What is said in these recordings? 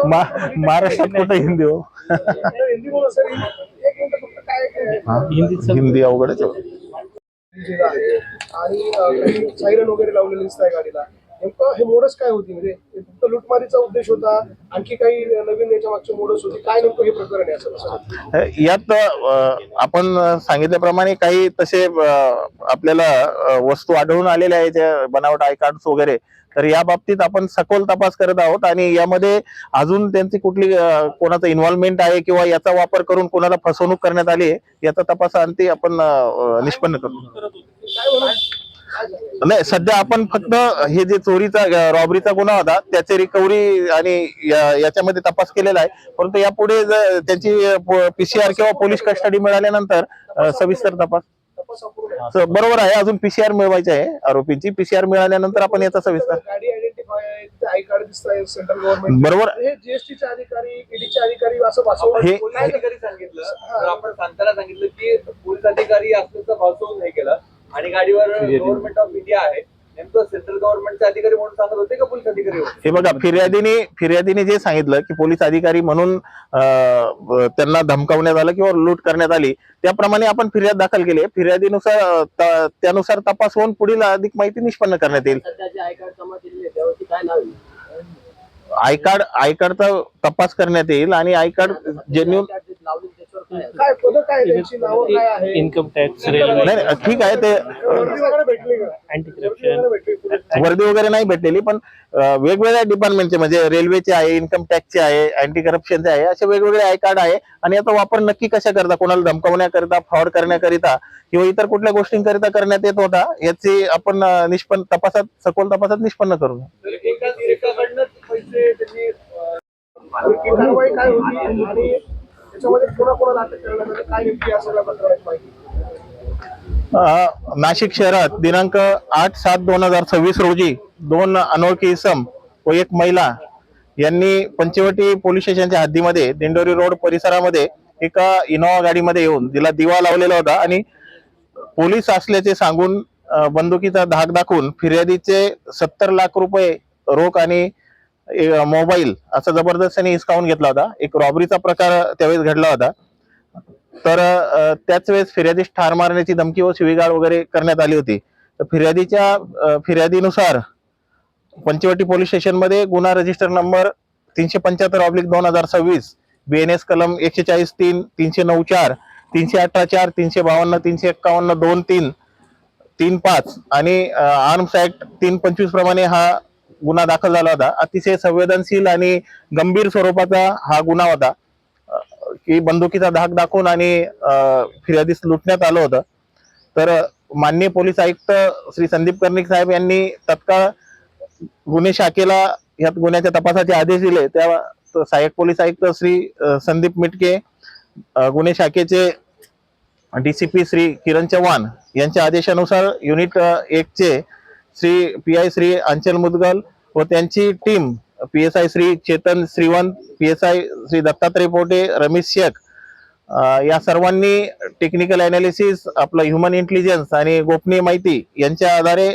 महाराष्ट्रात कुठे हिंदी हो? हिंदी अवघडच आणि सायरन वगैरे लावलेली दिसत आहे गाडीला. नेमकं हे मोडस काय होती? म्हणजे फक्त लुटमारीचा उद्देश होता, आणखी काही नवीन याच्या मागचे मोडस होती काय? नेमकं हे प्रकरण आहे असं यात आपण सांगितल्याप्रमाणे काही तसे आपल्याला वस्तू आढळून आलेल्या आहेत, ज्या बनावट आय कार्ड वगैरे. तर या बाबतीत आपण सखोल तपास करत आहोत आणि यामध्ये अजून त्यांची कुठली कोणाचं इन्व्हॉल्वमेंट आहे किंवा याचा वापर करून कोणाला फसवणूक करण्यात आली आहे याचा तपास अंती आपण निष्पन्न करतो. नाही, सध्या आपण फक्त हे जे चोरीचा रॉबरीचा गुन्हा होता त्याची रिकव्हरी आणि याच्यामध्ये तपास केलेला आहे. परंतु यापुढे त्यांची पीसीआर किंवा पोलीस कस्टडी मिळाल्यानंतर सविस्तर तपास बरोबर आहे. अजून पीसीआर मिळवायची आहे आरोपींची. पीसीआर मिळाल्यानंतर आपण याचा सविस्तर आय कार्ड दिसतंय सेंट्रल गव्हर्नमेंट बरोबर. हे जीएसटीचे अधिकारी, ईडीचे अधिकारी असं भासवून अधिकारी सांगितलं. आपण सांगताना सांगितलं की पोलीस अधिकारी असल्याचं भासवून नाही केलं आणि गाडीवर गव्हर्नमेंट ऑफ इंडिया आहे. नेमकं सेंट्रल गव्हर्नमेंटचे अधिकारी म्हणून सांगत होते का पोलीस अधिकारी होते? हे बघा, फिर्यादीने जे सांगितलं की पोलीस अधिकारी म्हणून त्यांना धमकावण्यात आलं किंवा लूट करण्यात आली, त्याप्रमाणे आपण फिर्याद दाखल केली. फिर्यादीनुसार त्यानुसार तपास होऊन पुढील अधिक माहिती निष्पन्न करण्यात येईल. आय कार्डचा तपास करण्यात येईल आणि आय कार्ड जेन्युन काय पद काय त्यांची नाव काय आहे? Income tax, railway. नाही ठीक आहे. ते अँटी करप्शन वर्दी वगैरे नाही भेटलेली, पण वेगवेगळ्या डिपार्टमेंटचे म्हणजे रेल्वेचे आहे, इन्कम टॅक्सचे आहे, अँटी करप्शनचे आहे, असे वेगवेगळे आय कार्ड आहे. आणि याचा वापर नक्की कशा करता, कोणाला धमकावण्याकरिता, फ्रॉड करण्याकरिता किंवा इतर कुठल्या गोष्टींकरिता करण्यात येत होता याची आपण सखोल तपासात निष्पन्न करू. कारवाई काय होती आणि त्याच्यामध्ये कोणाकोणाला अटक करण्यात आली, काय नेमकी या सगळ्या प्रकरणाची माहिती? नाशिक शहरात दिनांक 8/7/2026 रोजी 2 अनोळखी इसम व 1 महिला यांनी पंचवटी पोलीस स्टेशनच्या हद्दीमध्ये दिंडोरी रोड परिसरामध्ये एका इनोवा गाडीमध्ये येऊन तिला दिवा लावलेला होता आणि पोलीस असल्याचे सांगून बंदुकीचा धाक दाखवून फिर्यादीचे 70 लाख रुपये रोख आणि मोबाईल असा जबरदस्तीने हिसकावून घेतला होता. एक रॉबरीचा प्रकार त्यावेळेस घडला होता. तर त्याच वेळेस फिर्यादीस ठार मारण्याची धमकी व शिवीगाळ वगैरे करण्यात आली होती. तर फिर्यादीनुसार पंचवटी पोलीस स्टेशन मध्ये गुन्हा रजिस्टर नंबर 375/2026 BNS कलम 140(3), 309(4), 318(4), 352, 351, 2(3), 3(5) आणि आर्म्स ऍक्ट 325 प्रमाणे हा गुन्हा दाखल झाला होता. अतिशय संवेदनशील आणि गंभीर स्वरूपाचा हा गुन्हा होता की बंदुकीचा धाक दाखवून आणि फिर्यादीस लुटण्यात आलं होतं. तर माननीय पोलीस आयुक्त श्री संदीप कर्णिक साहेब यांनी तत्काळ गुन्हे शाखेला या गुन्ह्याच्या तपासाचे आदेश दिले. त्या सहाय्यक पोलीस आयुक्त श्री संदीप मिटके, गुन्हे शाखेचे DCP श्री किरण चव्हाण यांच्या आदेशानुसार युनिट 1 चे श्री PI श्री अंचल मुदगल व त्यांची team PSI Shri Chetan Shrivant, PSI Shri Dattatray Pote, Ramesh Shaikh या सर्वांनी टेक्निकल अनालिसिस, आपलं ह्युमन इंटेलिजन्स आणि गोपनीय माहिती यांच्या आधारे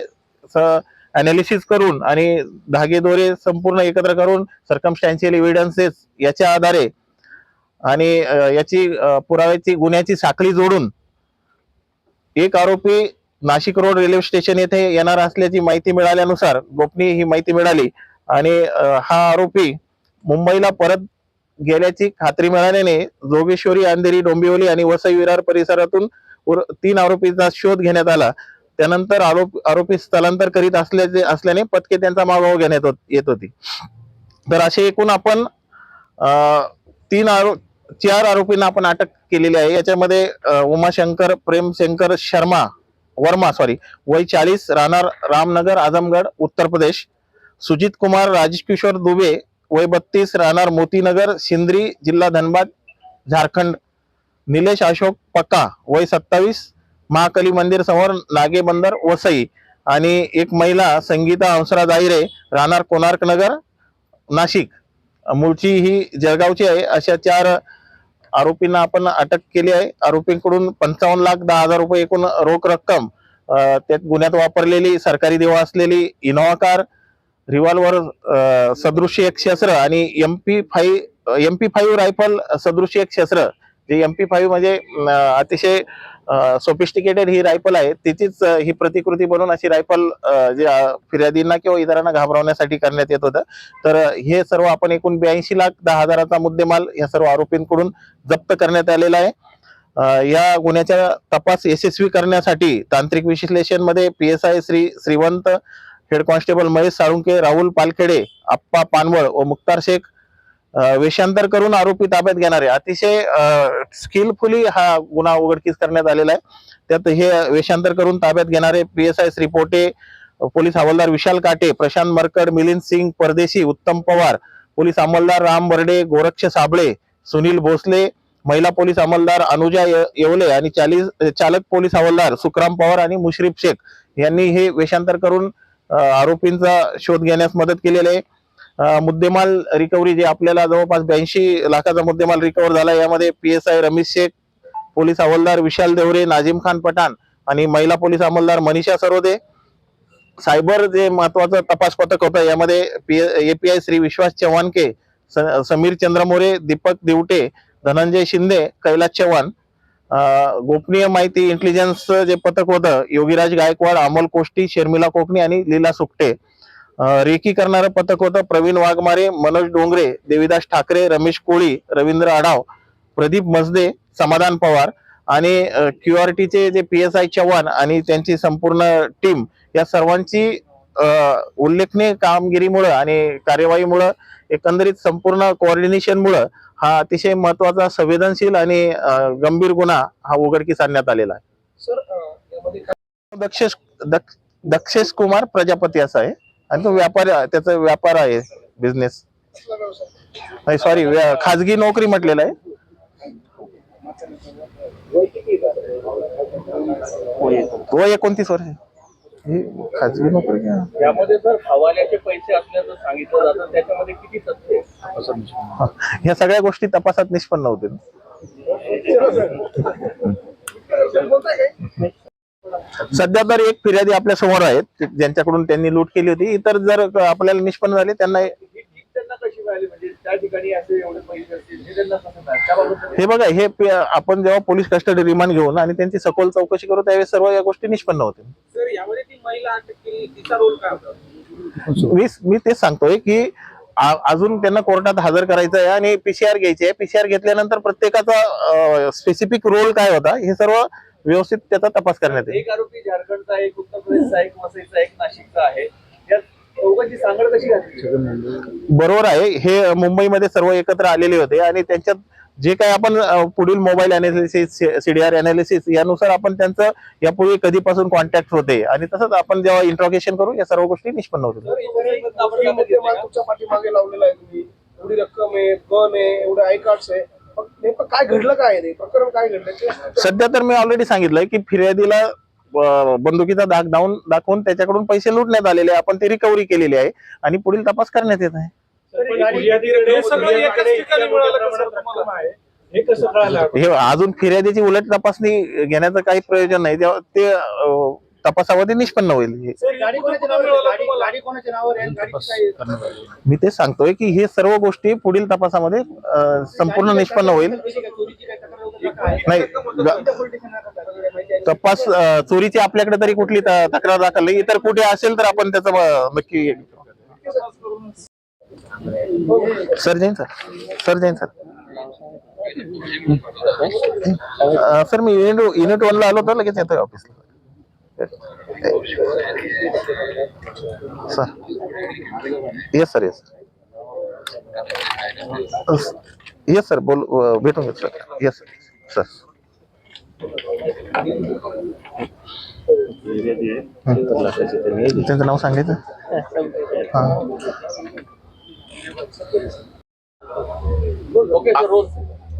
अनालिसिस करून आणि धागेदोरे संपूर्ण एकत्र करून सर्कमस्टॅन्शियल एव्हिडन्सेस याच्या आधारे आणि याची पुराव्याची गुन्ह्याची साखळी जोडून एक आरोपी नाशिक रोड रेल्वे स्टेशन येथे येणार असल्याची माहिती मिळाल्यानुसार गोपनीय ही माहिती मिळाली आणि हा आरोपी मुंबईला परत गेल्याची खात्री मिळाल्याने जोगेश्वरी, अंधेरी, डोंबिवली आणि वसई विरार परिसरातून 3 आरोपींचा शोध घेण्यात आला. त्यानंतर आरोपी स्थलांतर करीत असल्याने पथके त्यांचा मागोवा घेण्यात येत होती. तर असे एकूण आपण 4 आरोपींना आपण अटक केलेली आहे. याच्यामध्ये उमाशंकर प्रेमशंकर वर्मा वय 40, राहणार रामनगर, आजमगड, उत्तर प्रदेश. सुजित कुमार राजेश किशोर दुबे वय 32, राहणार मोतीनगर, सिंद्री, जिल्हा धनबाद, झारखंड. निलेश अशोक पक्का वय 27, महाकाली मंदिर समोर, नागे बंदर, वसई. आणि एक महिला संगीता हंसराज आहिरे, राहणार कोणार्क नगर, नाशिक, मूळची ही जळगावची आहे. अशा 4 आरोपींना आपण अटक केली आहे. आरोपींकडून 55,10,000 रुपये एकूण रोख रक्कम, त्यात गुन्ह्यात वापरलेली सरकारी देवा असलेली इनोवा कार, रिव्हॉल्वर सदृश्य एक शस्त्र आणि MP5 रायफल सदृश्य एक शस्त्र, जे MP5 म्हणजे अतिशय सोफिस्टिकेटेड ही रायफल आहे, तिचीच ही प्रतिकृती बनवून अशी रायफल जे फिर्यादींना किंवा इतरांना घाबरवण्यासाठी करण्यात येत होतं. तर हे सर्व आपण एकूण 82,10,000चा मुद्देमाल या सर्व आरोपींकडून जप्त करण्यात आलेला आहे. या गुन्ह्याचा तपास यशस्वी करण्यासाठी तांत्रिक विश्लेषण मध्ये PSI Shrivant, head constable Mahesh Salunke, Rahul Palkhede, Appa Panwal व मुख्तार शेख वेषांतर करून आरोपी ताब्यात घेणारे अतिशय स्किलफुली हा गुन्हा उघडकीस करण्यात आलेला आहे. त्यात हे वेषांतर करून ताब्यात घेणारे PSI श्री पोटे, पोलीस हवालदार विशाल काटे, प्रशांत मरकड, मिलिंद सिंग परदेशी, उत्तम पवार, पोलीस अंमलदार राम बर्डे, गोरक्ष साबळे, सुनील भोसले, महिला पोलीस अंमलदार अनुजा येवले आणि चालक पोलीस हवालदार सुखराम पवार आणि मुश्रीफ शेख यांनी हे वेषांतर करून आरोपींचा शोध घेण्यास मदत केलेली आहे. मुद्देमाल रिकव्हरी जे आपल्याला जवळपास 82 लाखाचा मुद्देमाल रिकव्हर झाला, यामध्ये PSI रमेश शेख, पोलीस हवालदार विशाल देवरे, नाजिम खान पठाण आणि महिला पोलीस अंमलदार मनीषा सरोदे. सायबर जे महत्वाचं तपास पथक होतं, यामध्ये API श्री विश्वास चव्हाणके, समीर चंद्रमोरे, दीपक दिवटे, धनंजय शिंदे, कैलास चव्हाण. गोपनीय माहिती इंटेलिजन्स जे पथक होतं, योगीराज गायकवाड, अमोल कोष्टी, शर्मिला कोकणी आणि लीला सुकटे. रेकी करणारं पथक होतं प्रवीण वाघमारे, मनोज डोंगरे, देविदास ठाकरे, रमेश कोळी, रवींद्र आढाव, प्रदीप मजदे, समाधान पवार आणि QRTचे जे PSI चव्हाण आणि त्यांची संपूर्ण टीम, या सर्वांची उल्लेखनीय कामगिरीमुळे आणि कार्यवाहीमुळे, एकंदरीत संपूर्ण कोऑर्डिनेशनमुळे हा अतिशय महत्वाचा, संवेदनशील आणि गंभीर गुन्हा हा उघडकीस आणण्यात आलेला आहे. सर यामध्ये दक्षेश कुमार प्रजापती असा आहे आणि तो त्याचा व्यापार आहे, बिझनेस. नाही सॉरी, खाजगी नोकरी म्हटलेला आहे. वय 29 वर्ष. ही खाजगी नोकरी का? यामध्ये सर हवाल्याचे पैसे असल्याचं सांगितलं जातं, त्याच्यामध्ये किती तथ्य आहे? ह्या सगळ्या गोष्टी तपासात निष्पन्न होतील. सध्या तर एक फिर्यादी आपल्या समोर आहेत ज्यांच्याकडून त्यांनी लूट केली होती. इतर जर आपल्याला निष्पन्न झाले त्यांना त्यांना कशी मिळाली, म्हणजे त्या ठिकाणी असे एवढे पैसे असतील हे त्यांना कसं मिळाले? त्याबाबत हे बघा, हे आपण जेव्हा पोलीस कस्टडी रिमांड घेऊन आणि त्यांची सखोल चौकशी करू, त्यावेळेस सर्व या गोष्टी निष्पन्न होतील. सर यामध्ये ती महिला अटक केली, तिचा रोल काय होता? मी तेच सांगतोय की अजून त्यांना कोर्टात हजर करायचं आहे आणि PCR घ्यायची आहे. PCR घेतल्यानंतर प्रत्येकाचा स्पेसिफिक रोल काय होता हे सर्व व्यवस्थित त्याचा तपास करण्यात येईल. एक आरोपी झारखंडचा, एक उत्तर प्रदेशचा, एक वसईचा, एक नाशिकचा आहे. या चौघांची सांगड कशी घातली? बरोबर आहे, हे मुंबईमध्ये सर्व एकत्र आलेले होते आणि त्यांच्यात जे काही आपण पुढील मोबाईल अनालिसिस, CDR अनालिसिस यानुसार आपण त्यांचं यापूर्वी कधीपासून कॉन्टॅक्ट होते आणि तसंच आपण जेव्हा इंट्रोगेशन करू या सर्व गोष्टी निष्पन्न होतील. तुमच्या पाठीमागे लावलेला आहे, तुम्ही एवढी रक्कम आहे, गन आहे, एवढे आय कार्ड्स आहे, नेमकं काय घडलं, काय आहे प्रकरण, काय घडलं? सध्या तर मी ऑलरेडी सांगितलंय की फिर्यादीला बंदुकीचा दाग दाखवून त्याच्याकडून पैसे लुटण्यात आलेले, आपण ते रिकव्हरी केलेली आहे आणि पुढील तपास करण्यात येत आहे. हे अजून फिर्यादीची उलट तपासणी घेण्याचं काही प्रयोजन नाही, तेव्हा ते तपासामध्ये निष्पन्न होईल. मी तेच सांगतोय की हे सर्व गोष्टी पुढील तपासामध्ये संपूर्ण निष्पन्न होईल. नाही, तपास चोरीची आपल्याकडे तरी कुठली तक्रार दाखल नाही. इतर कुठे असेल तर आपण त्याचं नक्की. सर जैन सर सर मी युनिट 1 ला आलो तर लगेच येतोय ऑफिसला. Sir yes sir, yes sir, भेटून घेतो सर. Yes sir. त्यांचं नाव सांगायचं.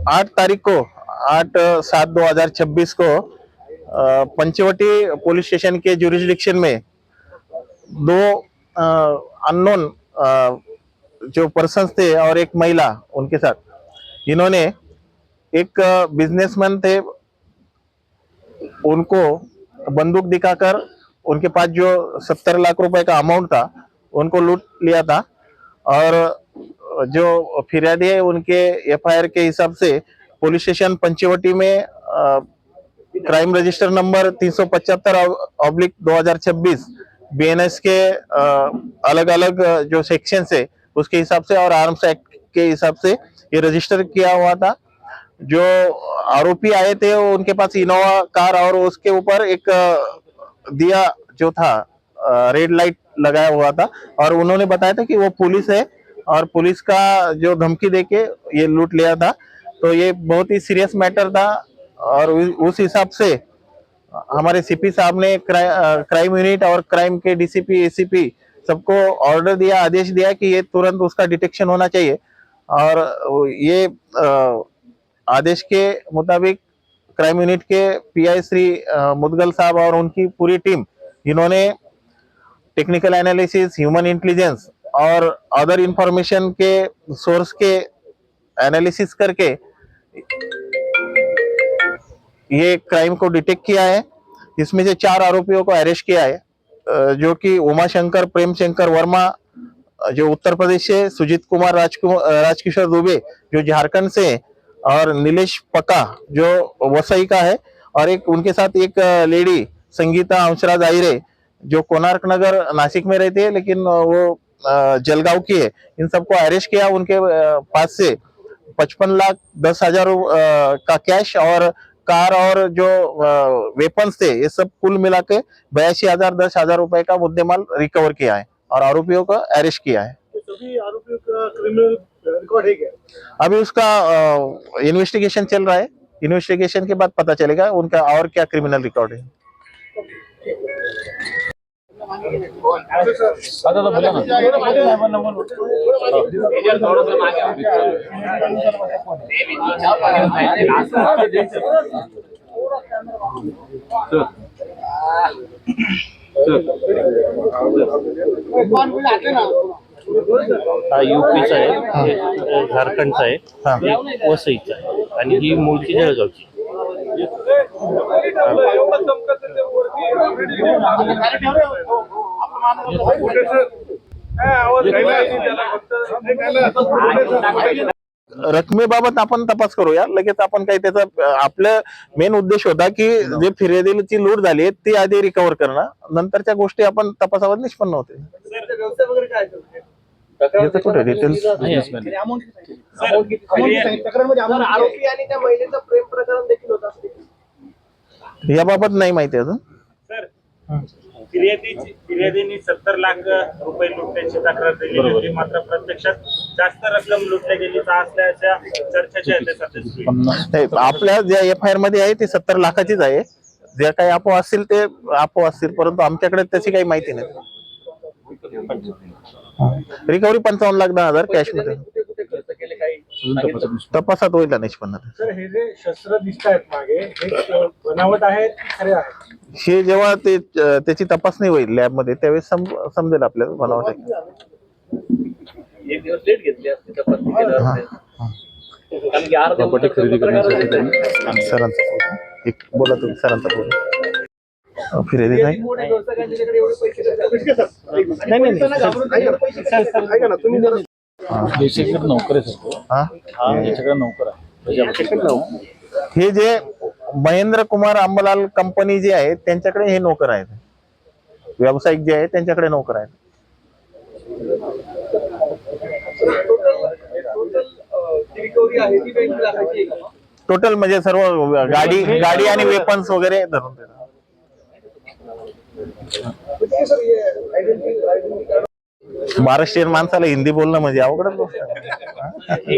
8 तारीख को 8/7/2026 को पंचवटी पुलिस स्टेशन के जुरिस्डिक्शन में 2 अननोन जो पर्सन्स थे और एक महिला उनके साथ, इन्होंने एक बिजनेसमैन थे, उनको बंदूक दिखाकर उनके पास जो 70 लाख रुपए का अमाउंट था उनको लूट लिया था। और जो फिरियादी है उनके एफआईआर के हिसाब से पुलिस स्टेशन पंचवटी में क्राइम रजिस्टर नंबर 375/2026 बीएनएस के अलग अलग जो सेक्शन है उसके हिसाब से और आर्म्स एक्ट के हिसाब से ये रजिस्टर किया हुआ था। जो आरोपी आए थे उनके पास इनोवा कार और उसके ऊपर एक दिया जो था रेड लाइट लगाया हुआ था और उन्होंने बताया था कि वो पुलिस है और पुलिस का जो धमकी देके ये लूट लिया था। तो ये बहुत ही सीरियस मैटर था और उस हिसाब से हमारे सीपी साहब ने क्राइम यूनिट और क्राइम के डीसीपी एसीपी सबको ऑर्डर दिया, आदेश दिया कि ये तुरंत उसका डिटेक्शन होना चाहिए। और ये आदेश के मुताबिक क्राइम यूनिट के पीआई श्री मुदगल साहब और उनकी पूरी टीम इन्होंने टेक्निकल एनालिसिस, ह्यूमन इंटेलिजेंस और अदर इंफॉर्मेशन के सोर्स के एनालिसिस करके ये क्राइम को डिटेक्ट किया है। इसमें से 4 आरोपियों को अरेस्ट किया है, जो कि उमाशंकर प्रेम शंकर वर्मा जो उत्तर प्रदेश से, सुजीत कुमार राजकिशोर दुबे जो झारखंड से और नीलेश पका जो वसई का है और एक उनके साथ एक लेडी संगीता अंशराज आहिरे जो कोणार्क नगर नासिक में रहती है लेकिन वो जलगांव की है। इन सबको अरेस्ट किया। उनके पास से 55,10,000 का कैश और कार और जो वेपन्स थे ये सब कुल मिला के 82,000 10,000 रुपए का मुद्देमाल रिकवर किया है और आरोपियों को अरेस्ट किया है। सभी आरोपियों का क्रिमिनल रिकॉर्ड है क्या? अभी उसका इन्वेस्टिगेशन चल रहा है। इन्वेस्टिगेशन के बाद पता चलेगा उनका और क्या क्रिमिनल रिकॉर्ड है। हा यूपीचा आहे, हे झारखंडचा आहे, हे वसईचा आहे आणि ही मूळची जळगावची. रकमेबाबत आपण तपास करूया लगेच. आपण काही त्याचा आपलं मेन उद्देश होता की जे फिर्यादीची लूट झाली आहे ती आधी रिकव्हर करणं, नंतरच्या गोष्टी आपण तपासावर निष्पन्न होते. व्यवसाय वगैरे काय असेल? याचं कुठे डिटेल्स आरोपी आणि त्या महिलेचं प्रेम प्रकरण देखील होत असते याबाबत नाही माहिती अजून. फिर्यादींनी 70 लाख रुपये लुटण्याची तक्रार दिली होती, मात्र प्रत्यक्षात जास्त रक्कम लुटल्या गेली असल्याच्या चर्चेच्या आहेत. आपल्या ज्या एफआयआर मध्ये आहे ते 70 लाखाचीच आहे. जे काही अफवा असतील ते अफवा असतील, परंतु आमच्याकडे त्याची काही माहिती नाही. रिकव्हरी 55,10,000 कॅश मध्ये तपासात होईल निष्पन्न. सर हे जे शस्त्र दिसत आहेत मागे हे बनावट आहेत की खरे आहेत? हे जेव्हा त्याची तपासणी होईल लॅब मध्ये त्यावेळेस समजेल आपल्याला बनावट आहे. एक दिवस लेट घेतली असते तपासणी केलं असते. कारण की अर्धवट खरेदी करण्यासाठी सरांचा एक बोला तुम्ही सरांचा बोला. फिर्यादी काय ऐका ना तुम्ही जरा याच्याकडे नोकर आहे सर, हा याच्याकडे नोकर आहे. हे जे महेंद्र कुमार अंबलाल कंपनी जी आहे त्यांच्याकडे हे नोकर आहेत. व्यावसायिक जे आहे त्यांच्याकडे नोकर आहेत. रिकव्हरी आहे ती 20 लाखाची आहे का? टोटल म्हणजे सर्व गाडी आणि वेपन्स वगैरे धरून देतात. सर ये आयडेंटिटी कार्ड महाराष्ट्रीयन माणसाला हिंदी बोलणं म्हणजे अवघडच गोष्ट आहे.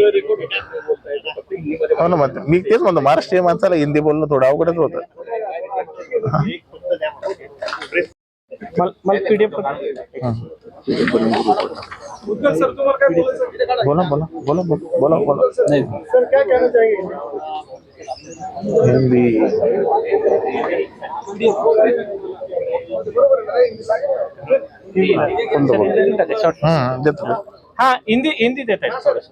हो ना, मग मी तेच म्हणतो महाराष्ट्रीयन माणसाला हिंदी बोलणं थोडं अवघडच होतं. सर तुम्हाला काय बोलायचं? बोला बोला बोला बोला बोला. नाही सर क्या कहना चाहेंगे? हिंदी देतो. हा हिंदी देत आहेत थोडंसं.